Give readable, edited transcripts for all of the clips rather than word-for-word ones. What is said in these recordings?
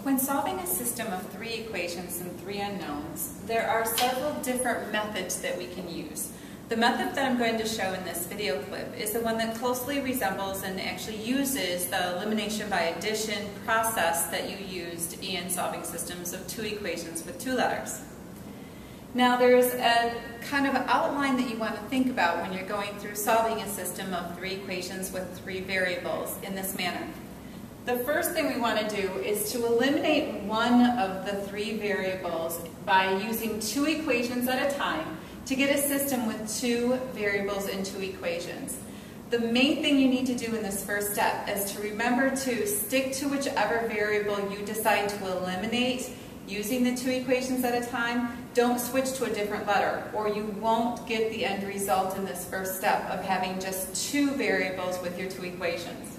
When solving a system of 3 equations and 3 unknowns, there are several different methods that we can use. The method that I'm going to show in this video clip is the one that closely resembles and actually uses the elimination by addition process that you used in solving systems of 2 equations with 2 letters. Now there's a kind of outline that you want to think about when you're going through solving a system of 3 equations with 3 variables in this manner. The first thing we want to do is to eliminate one of the 3 variables by using 2 equations at a time to get a system with 2 variables and 2 equations. The main thing you need to do in this first step is to remember to stick to whichever variable you decide to eliminate using the 2 equations at a time. Don't switch to a different letter, or you won't get the end result in this first step of having just 2 variables with your 2 equations.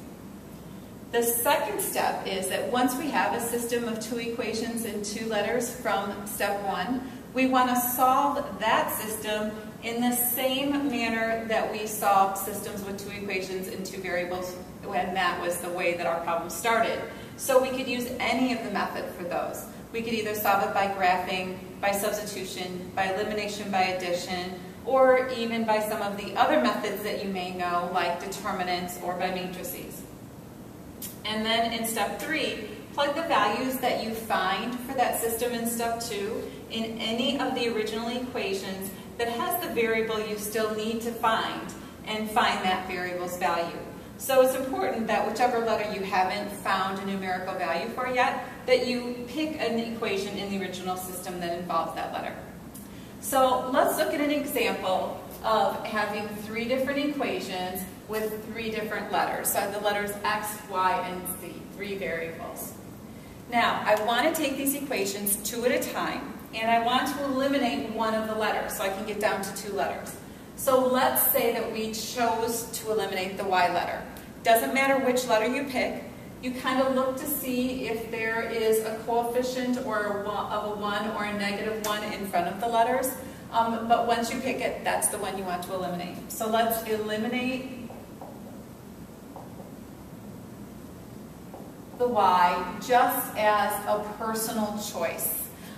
The second step is that once we have a system of 2 equations and 2 letters from step 1, we want to solve that system in the same manner that we solved systems with 2 equations and 2 variables when that was the way that our problem started. So we could use any of the method for those. We could either solve it by graphing, by substitution, by elimination by addition, or even by some of the other methods that you may know, like determinants or by matrices. And then in step 3, plug the values that you find for that system in step 2 in any of the original equations that has the variable you still need to find, and find that variable's value. So it's important that whichever letter you haven't found a numerical value for yet, that you pick an equation in the original system that involves that letter. So let's look at an example of having 3 different equations with 3 different letters. So I have the letters X, Y, and Z, 3 variables. Now, I want to take these equations 2 at a time, and I want to eliminate one of the letters so I can get down to 2 letters. So let's say that we chose to eliminate the Y letter. Doesn't matter which letter you pick, you kind of look to see if there is a coefficient of a 1 or a -1 in front of the letters. But once you pick it, that's the one you want to eliminate. So let's eliminate the Y just as a personal choice.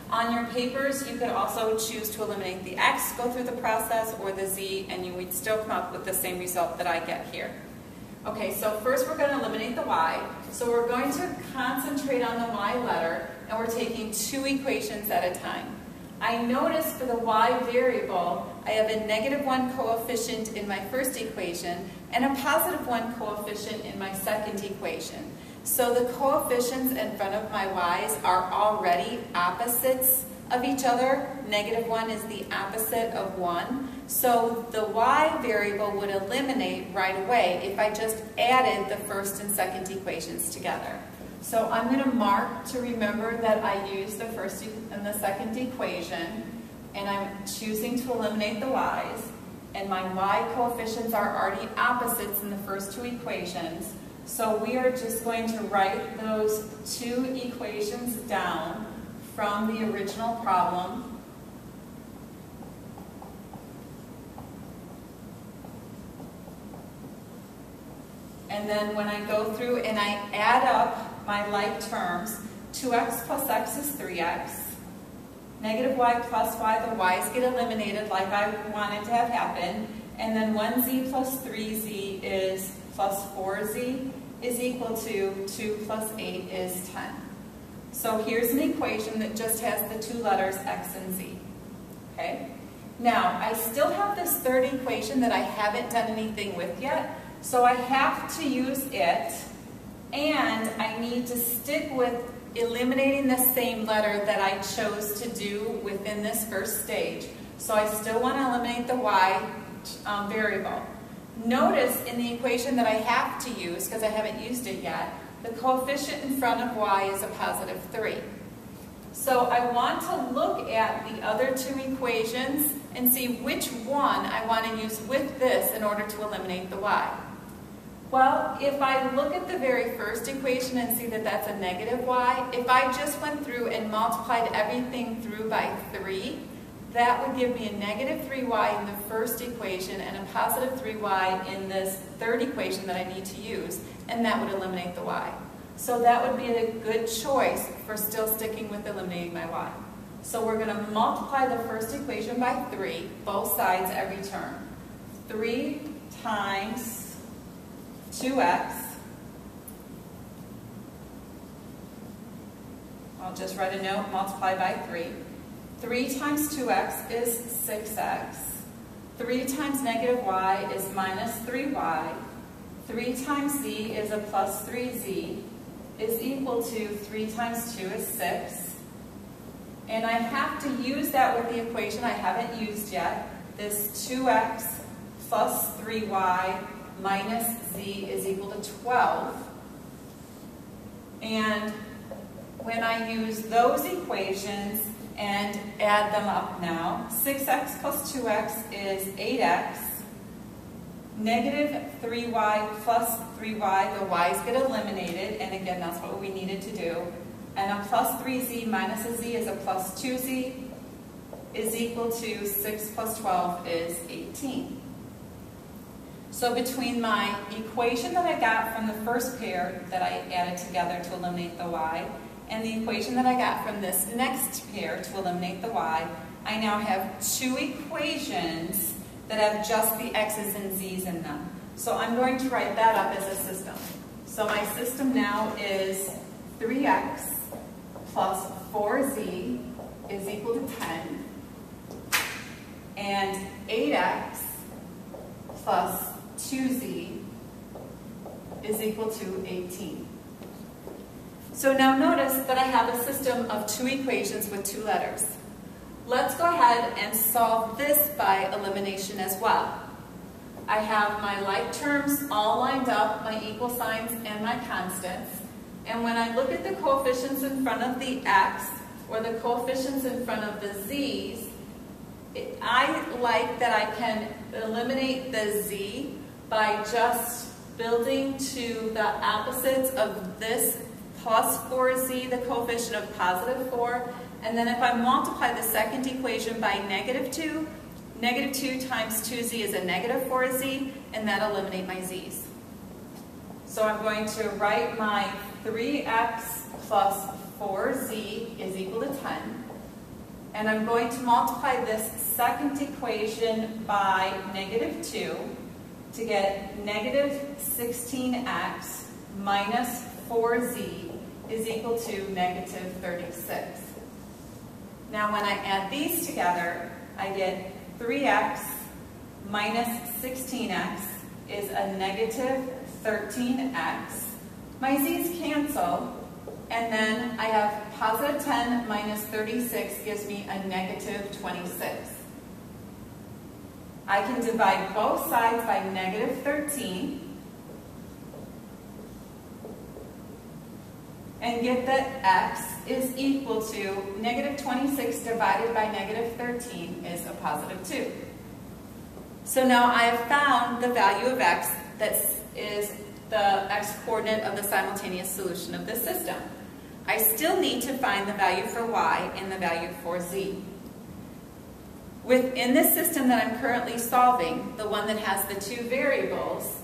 On your papers, you could also choose to eliminate the X, go through the process, or the Z, and you would still come up with the same result that I get here. Okay, so first we're going to eliminate the Y. So we're going to concentrate on the Y letter, and we're taking 2 equations at a time. I notice for the Y variable, I have a -1 coefficient in my first equation and a +1 coefficient in my second equation. So the coefficients in front of my Y's are already opposites of each other. -1 is the opposite of 1. So the Y variable would eliminate right away if I just added the first and second equations together. So I'm going to mark to remember that I used the first and the second equation, and I'm choosing to eliminate the Y's, and my Y coefficients are already opposites in the first 2 equations. So we are just going to write those 2 equations down from the original problem. And then when I go through and I add up my like terms, 2x plus x is 3x, -y plus y, the y's get eliminated like I wanted to have happen, and then 1z plus 3z is plus 4z is equal to 2 plus 8 is 10. So here's an equation that just has the 2 letters x and z. Okay? Now, I still have this third equation that I haven't done anything with yet, so I have to use it, and I need to stick with eliminating the same letter that I chose to do within this first stage. So I still want to eliminate the y variable. Notice in the equation that I have to use, because I haven't used it yet, the coefficient in front of y is a +3. So I want to look at the other 2 equations and see which one I want to use with this in order to eliminate the y. Well, if I look at the very first equation and see that that's a -y, if I just went through and multiplied everything through by 3, that would give me a -3y in the first equation and a +3y in this third equation that I need to use, and that would eliminate the y. So that would be a good choice for still sticking with eliminating my y. So we're going to multiply the first equation by 3, both sides every term. 3 times 2x. I'll just write a note, multiply by 3. 3 times 2x is 6x. 3 times negative y is minus 3y. 3 times z is a plus 3z is equal to 3 times 2 is 6. And I have to use that with the equation I haven't used yet. This 2x plus 3y minus z is equal to 12. And when I use those equations and add them up now, 6x plus 2x is 8x. Negative 3y plus 3y, the y's get eliminated, and again, that's what we needed to do. And a plus 3z minus a z is a plus 2z is equal to 6 plus 12 is 18. So between my equation that I got from the first pair that I added together to eliminate the y, and the equation that I got from this next pair to eliminate the y, I now have 2 equations that have just the x's and z's in them. So I'm going to write that up as a system. So my system now is 3x plus 4z is equal to 10, and 8x plus 2z is equal to 18. So now notice that I have a system of 2 equations with 2 letters. Let's go ahead and solve this by elimination as well. I have my like terms all lined up, my equal signs and my constants. And when I look at the coefficients in front of the x or the coefficients in front of the z's, I like that I can eliminate the z by just building to the opposites of this plus 4z, the coefficient of positive 4. And then if I multiply the second equation by negative 2 times 2z is a negative 4z, and that'll eliminate my z's. So I'm going to write my 3x plus 4z is equal to 10. And I'm going to multiply this second equation by negative 2 to get negative 16x minus 4z is equal to negative 36. Now when I add these together, I get 3x minus 16x is a negative 13x. My z's cancel, and then I have positive 10 minus 36 gives me a negative 26. I can divide both sides by negative 13 and get that x is equal to negative 26 divided by negative 13 is a positive 2. So now I have found the value of x that is the x-coordinate of the simultaneous solution of this system. I still need to find the value for y and the value for z. Within this system that I'm currently solving, the one that has the 2 variables,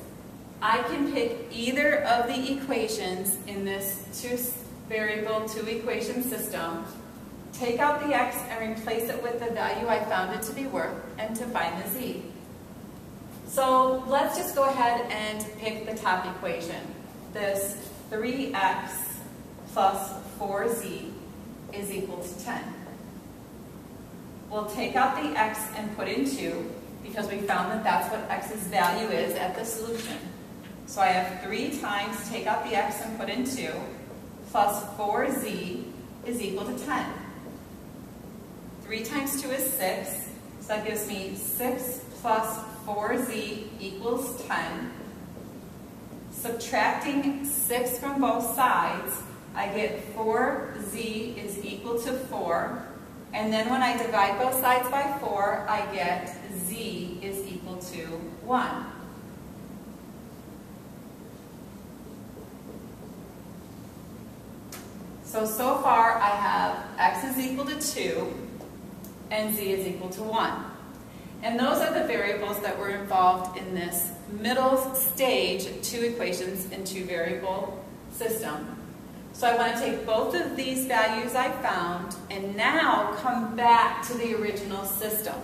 I can pick either of the equations in this 2-variable, 2-equation system, take out the x and replace it with the value I found it to be worth, and to find the z. So let's just go ahead and pick the top equation. This 3x plus 4z is equal to 10. We'll take out the x and put in 2 because we found that that's what x's value is at the solution. So I have 3 times, take out the x and put in 2, plus 4z is equal to 10. 3 times 2 is 6, so that gives me 6 plus 4z equals 10. Subtracting 6 from both sides, I get 4z is equal to 4. And then when I divide both sides by 4, I get z is equal to 1. So far I have x is equal to 2 and z is equal to 1. And those are the variables that were involved in this middle stage, 2 equations in 2-variable system. So I want to take both of these values I found and now come back to the original system.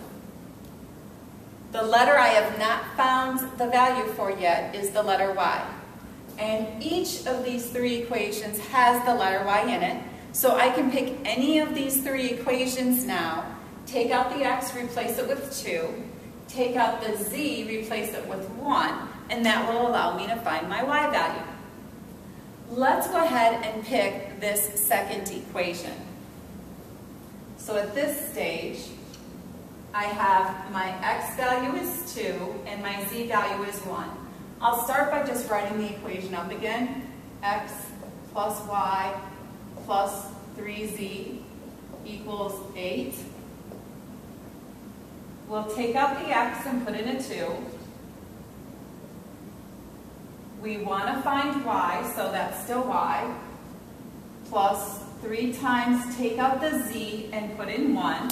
The letter I have not found the value for yet is the letter y. And each of these three equations has the letter y in it. So I can pick any of these three equations now, take out the x, replace it with 2, take out the z, replace it with 1, and that will allow me to find my y value. Let's go ahead and pick this second equation. So at this stage, I have my x value is 2 and my z value is 1. I'll start by just writing the equation up again. X plus y plus 3z equals 8. We'll take out the x and put in a 2. We want to find y, so that's still y, plus 3 times take out the z and put in 1.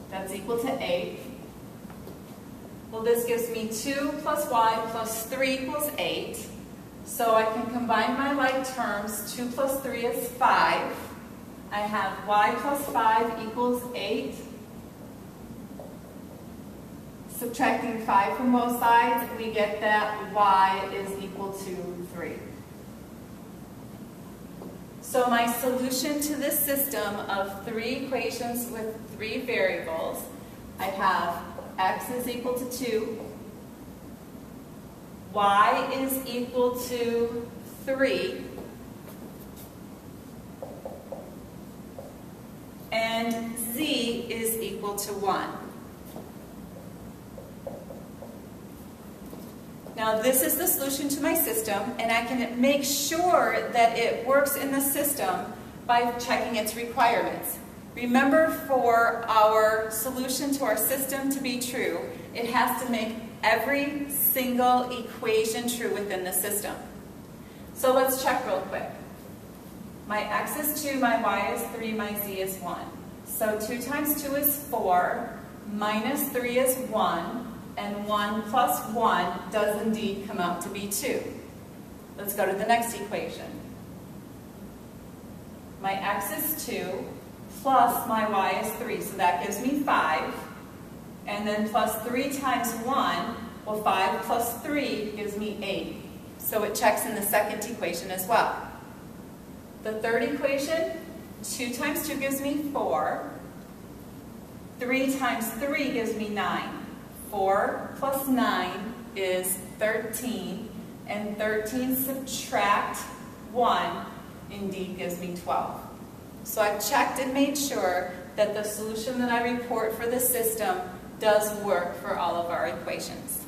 That's equal to 8. Well, this gives me 2 plus y plus 3 equals 8. So I can combine my like terms. 2 plus 3 is 5. I have y plus 5 equals 8. Subtracting 5 from both sides, we get that y is equal to 3. So my solution to this system of 3 equations with 3 variables, I have x is equal to 2, y is equal to 3, and z is equal to 1. Now this is the solution to my system, and I can make sure that it works in the system by checking its requirements. Remember, for our solution to our system to be true, it has to make every single equation true within the system. So let's check real quick. My x is 2, my y is 3, my z is 1. So 2 times 2 is 4, minus 3 is 1, and 1 plus 1 does indeed come out to be 2. Let's go to the next equation. My x is 2, plus my y is 3, so that gives me 5. And then plus 3 times 1, well, 5 plus 3 gives me 8. So it checks in the second equation as well. The third equation, 2 times 2 gives me 4. 3 times 3 gives me 9. 4 plus 9 is 13, and 13 subtract 1 indeed gives me 12. So I've checked and made sure that the solution that I report for the system does work for all of our equations.